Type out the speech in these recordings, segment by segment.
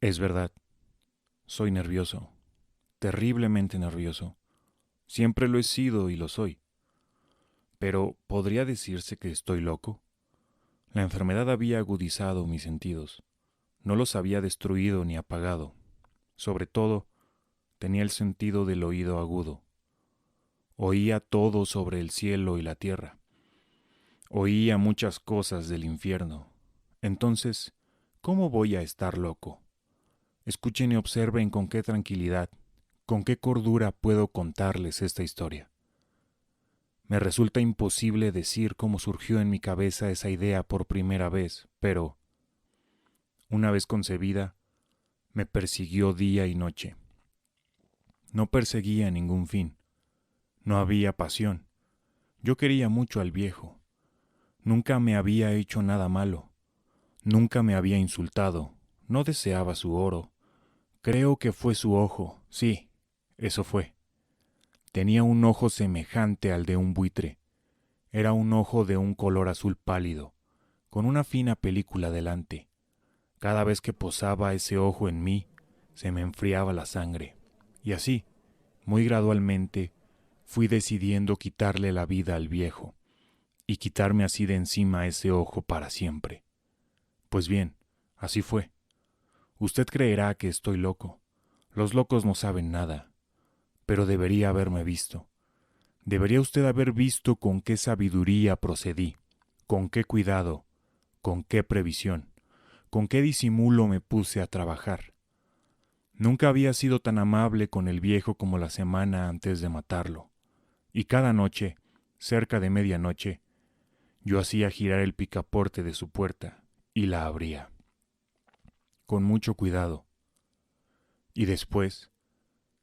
Es verdad, soy nervioso, terriblemente nervioso. Siempre lo he sido y lo soy. Pero ¿podría decirse que estoy loco? La enfermedad había agudizado mis sentidos. No los había destruido ni apagado. Sobre todo, tenía el sentido del oído agudo. Oía todo sobre el cielo y la tierra. Oía muchas cosas del infierno. Entonces, ¿cómo voy a estar loco? Escuchen y observen con qué tranquilidad, con qué cordura puedo contarles esta historia. Me resulta imposible decir cómo surgió en mi cabeza esa idea por primera vez, pero, una vez concebida, me persiguió día y noche. No perseguía ningún fin, no había pasión. Yo quería mucho al viejo. Nunca me había hecho nada malo, nunca me había insultado, no deseaba su oro. Creo que fue su ojo, sí, eso fue. Tenía un ojo semejante al de un buitre. Era un ojo de un color azul pálido, con una fina película delante. Cada vez que posaba ese ojo en mí, se me enfriaba la sangre. Y así, muy gradualmente, fui decidiendo quitarle la vida al viejo, y quitarme así de encima ese ojo para siempre. Pues bien, así fue. Usted creerá que estoy loco. Los locos no saben nada, pero debería haberme visto. Debería usted haber visto con qué sabiduría procedí, con qué cuidado, con qué previsión, con qué disimulo me puse a trabajar. Nunca había sido tan amable con el viejo como la semana antes de matarlo, y cada noche, cerca de medianoche, yo hacía girar el picaporte de su puerta y la abría, con mucho cuidado, y después,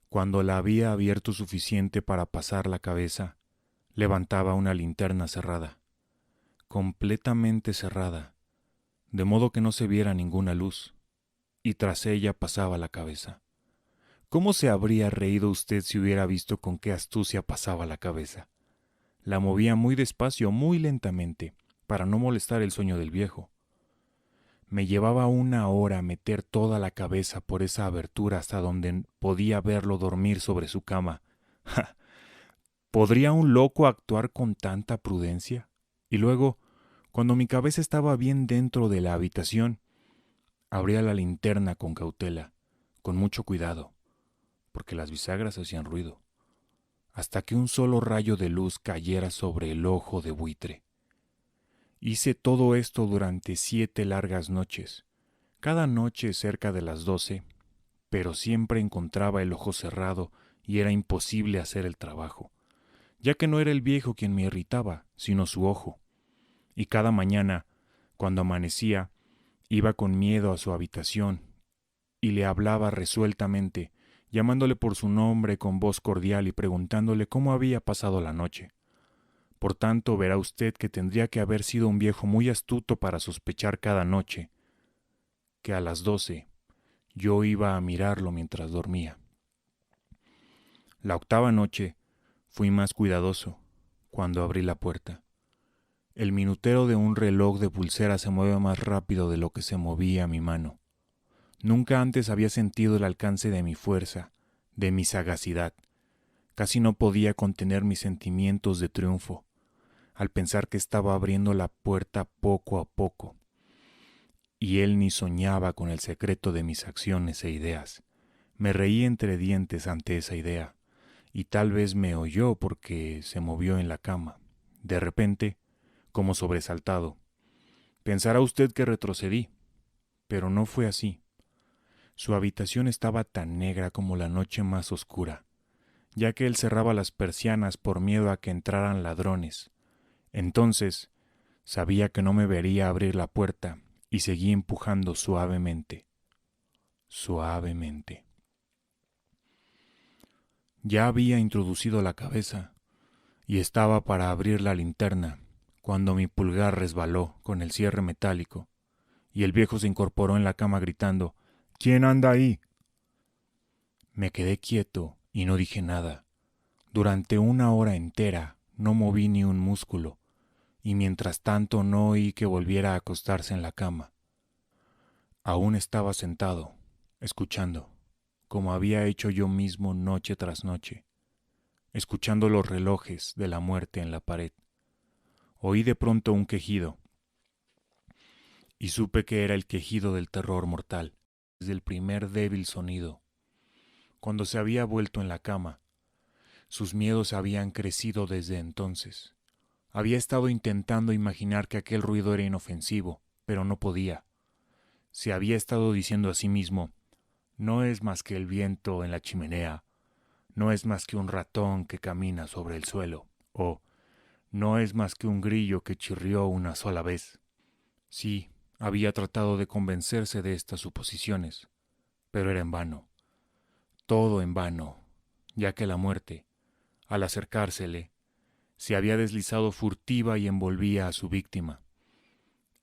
cuando la había abierto suficiente para pasar la cabeza, levantaba una linterna cerrada, completamente cerrada, de modo que no se viera ninguna luz, y tras ella pasaba la cabeza. ¿Cómo se habría reído usted si hubiera visto con qué astucia pasaba la cabeza? La movía muy despacio, muy lentamente, para no molestar el sueño del viejo. Me llevaba una hora meter toda la cabeza por esa abertura hasta donde podía verlo dormir sobre su cama. ¡Ja! ¿Podría un loco actuar con tanta prudencia? Y luego, cuando mi cabeza estaba bien dentro de la habitación, abría la linterna con cautela, con mucho cuidado, porque las bisagras hacían ruido, hasta que un solo rayo de luz cayera sobre el ojo de buitre. Hice todo esto durante 7 largas noches, cada noche cerca de las 12, pero siempre encontraba el ojo cerrado y era imposible hacer el trabajo, ya que no era el viejo quien me irritaba, sino su ojo. Y cada mañana, cuando amanecía, iba con miedo a su habitación y le hablaba resueltamente, llamándole por su nombre con voz cordial y preguntándole cómo había pasado la noche. Por tanto, verá usted que tendría que haber sido un viejo muy astuto para sospechar cada noche que a las 12 yo iba a mirarlo mientras dormía. La octava noche fui más cuidadoso cuando abrí la puerta. El minutero de un reloj de pulsera se mueve más rápido de lo que se movía mi mano. Nunca antes había sentido el alcance de mi fuerza, de mi sagacidad. Casi no podía contener mis sentimientos de triunfo, al pensar que estaba abriendo la puerta poco a poco, y él ni soñaba con el secreto de mis acciones e ideas. Me reí entre dientes ante esa idea, y tal vez me oyó porque se movió en la cama. De repente, como sobresaltado, pensará usted que retrocedí, pero no fue así. Su habitación estaba tan negra como la noche más oscura, ya que él cerraba las persianas por miedo a que entraran ladrones. Entonces, sabía que no me vería abrir la puerta y seguí empujando suavemente, suavemente. Ya había introducido la cabeza y estaba para abrir la linterna cuando mi pulgar resbaló con el cierre metálico y el viejo se incorporó en la cama gritando: «¿Quién anda ahí?». Me quedé quieto y no dije nada. Durante una hora entera no moví ni un músculo, y mientras tanto no oí que volviera a acostarse en la cama. Aún estaba sentado, escuchando, como había hecho yo mismo noche tras noche, escuchando los relojes de la muerte en la pared. Oí de pronto un quejido, y supe que era el quejido del terror mortal, desde el primer débil sonido. Cuando se había vuelto en la cama, sus miedos habían crecido desde entonces. Había estado intentando imaginar que aquel ruido era inofensivo, pero no podía. Se había estado diciendo a sí mismo, no es más que el viento en la chimenea, no es más que un ratón que camina sobre el suelo, o no es más que un grillo que chirrió una sola vez. Sí, había tratado de convencerse de estas suposiciones, pero era en vano, todo en vano, ya que la muerte, al acercársele, se había deslizado furtiva y envolvía a su víctima,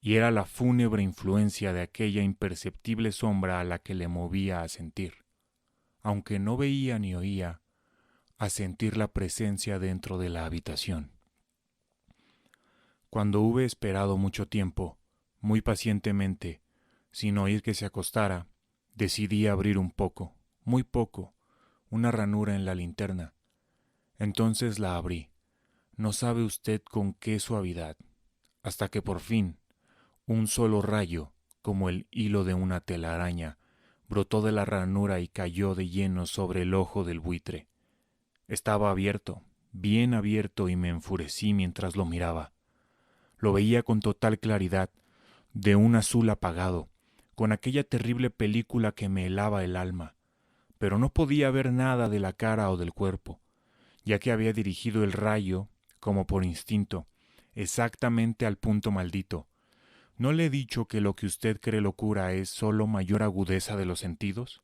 y era la fúnebre influencia de aquella imperceptible sombra a la que le movía a sentir, aunque no veía ni oía, a sentir la presencia dentro de la habitación. Cuando hube esperado mucho tiempo, muy pacientemente, sin oír que se acostara, decidí abrir un poco, muy poco, una ranura en la linterna. Entonces la abrí. No sabe usted con qué suavidad, hasta que por fin, un solo rayo, como el hilo de una telaraña, brotó de la ranura y cayó de lleno sobre el ojo del buitre. Estaba abierto, bien abierto, y me enfurecí mientras lo miraba. Lo veía con total claridad, de un azul apagado, con aquella terrible película que me helaba el alma, pero no podía ver nada de la cara o del cuerpo, ya que había dirigido el rayo, como por instinto, exactamente al punto maldito. ¿No le he dicho que lo que usted cree locura es sólo mayor agudeza de los sentidos?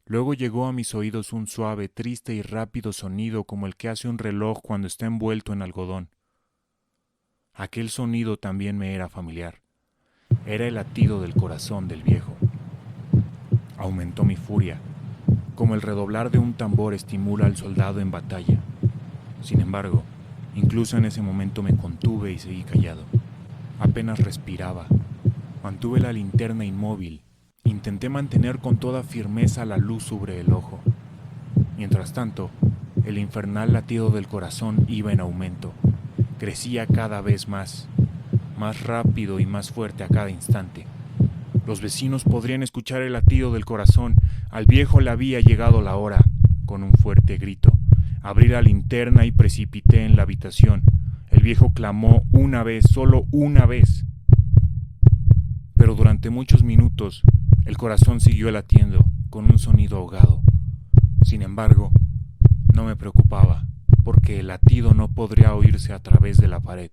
Luego llegó a mis oídos un suave, triste y rápido sonido como el que hace un reloj cuando está envuelto en algodón. Aquel sonido también me era familiar. Era el latido del corazón del viejo. Aumentó mi furia, como el redoblar de un tambor estimula al soldado en batalla. Sin embargo, incluso en ese momento me contuve y seguí callado. Apenas respiraba. Mantuve la linterna inmóvil. Intenté mantener con toda firmeza la luz sobre el ojo. Mientras tanto, el infernal latido del corazón iba en aumento. Crecía cada vez más rápido y más fuerte a cada instante. Los vecinos podrían escuchar el latido del corazón. Al viejo le había llegado la hora. Con un fuerte grito, abrí la linterna y precipité en la habitación. El viejo clamó una vez, solo una vez. Pero durante muchos minutos, el corazón siguió latiendo, con un sonido ahogado. Sin embargo, no me preocupaba, porque el latido no podría oírse a través de la pared.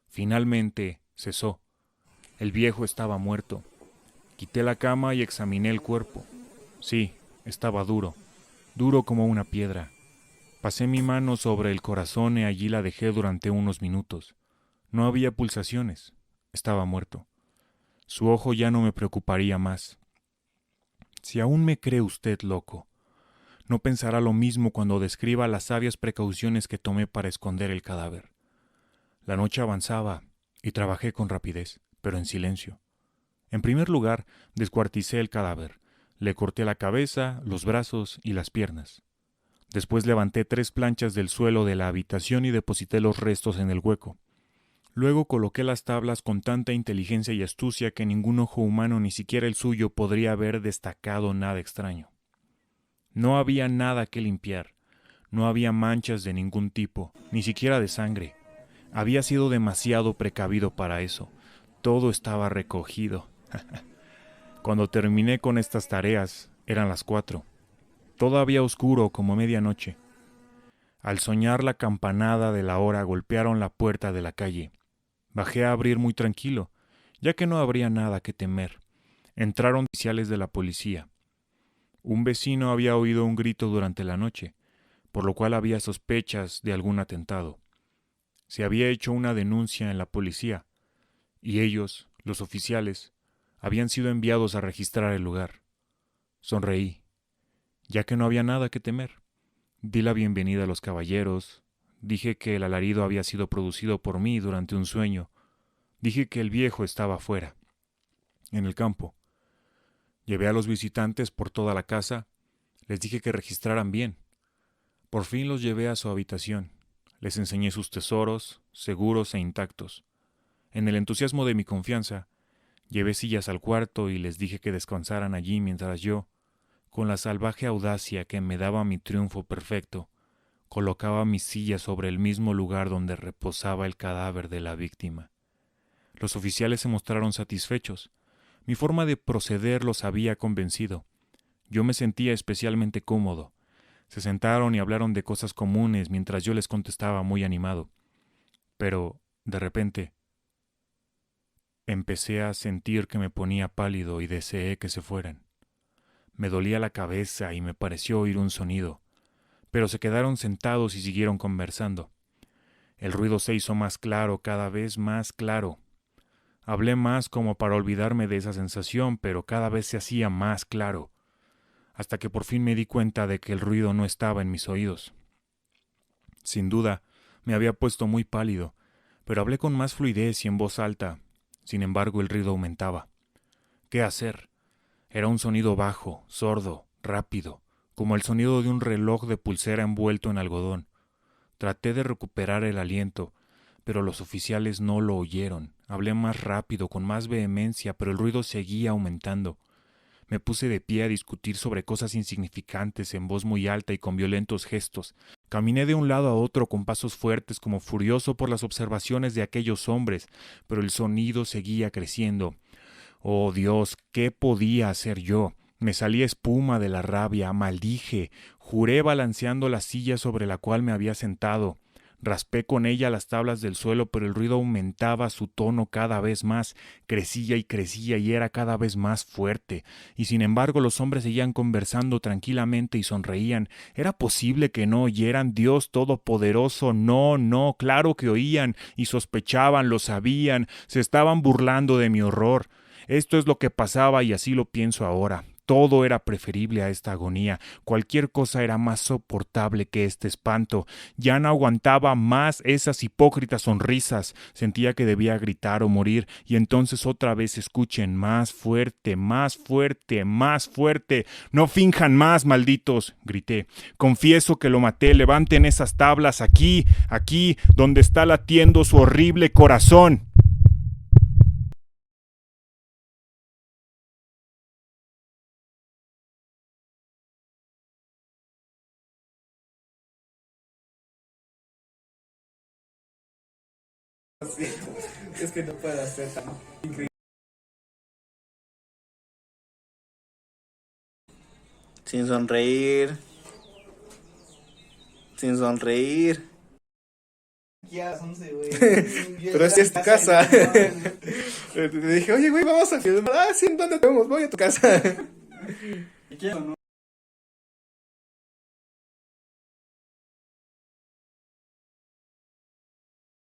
Finalmente, cesó. El viejo estaba muerto. Quité la cama y examiné el cuerpo. Sí, estaba duro, duro como una piedra. Pasé mi mano sobre el corazón y allí la dejé durante unos minutos. No había pulsaciones. Estaba muerto. Su ojo ya no me preocuparía más. Si aún me cree usted loco, no pensará lo mismo cuando describa las sabias precauciones que tomé para esconder el cadáver. La noche avanzaba y trabajé con rapidez, pero en silencio. En primer lugar, descuarticé el cadáver. Le corté la cabeza, los brazos y las piernas. Después levanté 3 planchas del suelo de la habitación y deposité los restos en el hueco. Luego coloqué las tablas con tanta inteligencia y astucia que ningún ojo humano, ni siquiera el suyo, podría haber destacado nada extraño. No había nada que limpiar. No había manchas de ningún tipo, ni siquiera de sangre. Había sido demasiado precavido para eso. Todo estaba recogido. Cuando terminé con estas tareas, eran las 4. Todavía oscuro como medianoche. Al soñar la campanada de la hora golpearon la puerta de la calle. Bajé a abrir muy tranquilo, ya que no habría nada que temer. Entraron oficiales de la policía. Un vecino había oído un grito durante la noche, por lo cual había sospechas de algún atentado. Se había hecho una denuncia en la policía, y ellos, los oficiales, habían sido enviados a registrar el lugar. Sonreí, ya que no había nada que temer. Di la bienvenida a los caballeros, dije que el alarido había sido producido por mí durante un sueño, dije que el viejo estaba afuera, en el campo. Llevé a los visitantes por toda la casa, les dije que registraran bien. Por fin los llevé a su habitación. Les enseñé sus tesoros, seguros e intactos. En el entusiasmo de mi confianza, llevé sillas al cuarto y les dije que descansaran allí mientras yo, con la salvaje audacia que me daba mi triunfo perfecto, colocaba mi silla sobre el mismo lugar donde reposaba el cadáver de la víctima. Los oficiales se mostraron satisfechos. Mi forma de proceder los había convencido. Yo me sentía especialmente cómodo. Se sentaron y hablaron de cosas comunes mientras yo les contestaba muy animado. Pero, de repente, empecé a sentir que me ponía pálido y deseé que se fueran. Me dolía la cabeza y me pareció oír un sonido, pero se quedaron sentados y siguieron conversando. El ruido se hizo más claro, cada vez más claro. Hablé más como para olvidarme de esa sensación, pero cada vez se hacía más claro, hasta que por fin me di cuenta de que el ruido no estaba en mis oídos. Sin duda, me había puesto muy pálido, pero hablé con más fluidez y en voz alta. Sin embargo, el ruido aumentaba. ¿Qué hacer? Era un sonido bajo, sordo, rápido, como el sonido de un reloj de pulsera envuelto en algodón. Traté de recuperar el aliento, pero los oficiales no lo oyeron. Hablé más rápido, con más vehemencia, pero el ruido seguía aumentando. Me puse de pie a discutir sobre cosas insignificantes en voz muy alta y con violentos gestos. Caminé de un lado a otro con pasos fuertes, como furioso por las observaciones de aquellos hombres, pero el sonido seguía creciendo. Oh Dios, ¿qué podía hacer yo? Me salía espuma de la rabia, maldije, juré balanceando la silla sobre la cual me había sentado. Raspé con ella las tablas del suelo, pero el ruido aumentaba su tono cada vez más, crecía y era cada vez más fuerte. Y sin embargo los hombres seguían conversando tranquilamente y sonreían. ¿Era posible que no oyeran? Dios Todopoderoso, no, no, claro que oían, y sospechaban, lo sabían, se estaban burlando de mi horror. Esto es lo que pasaba y así lo pienso ahora. Todo era preferible a esta agonía. Cualquier cosa era más soportable que este espanto. Ya no aguantaba más esas hipócritas sonrisas. Sentía que debía gritar o morir. Y entonces otra vez escuchen más fuerte, más fuerte, más fuerte. No finjan más, malditos, grité. Confieso que lo maté. Levanten esas tablas aquí, aquí, donde está latiendo su horrible corazón. Sí, es que no puedo hacer tan increíble. Sin sonreír, sin sonreír. Ya, 11, güey. Pero si es tu casa. Le dije, oye, güey, vamos a filmar. Ah, sí, ¿dónde te vamos? Voy a tu casa. ¿Y quieres o no?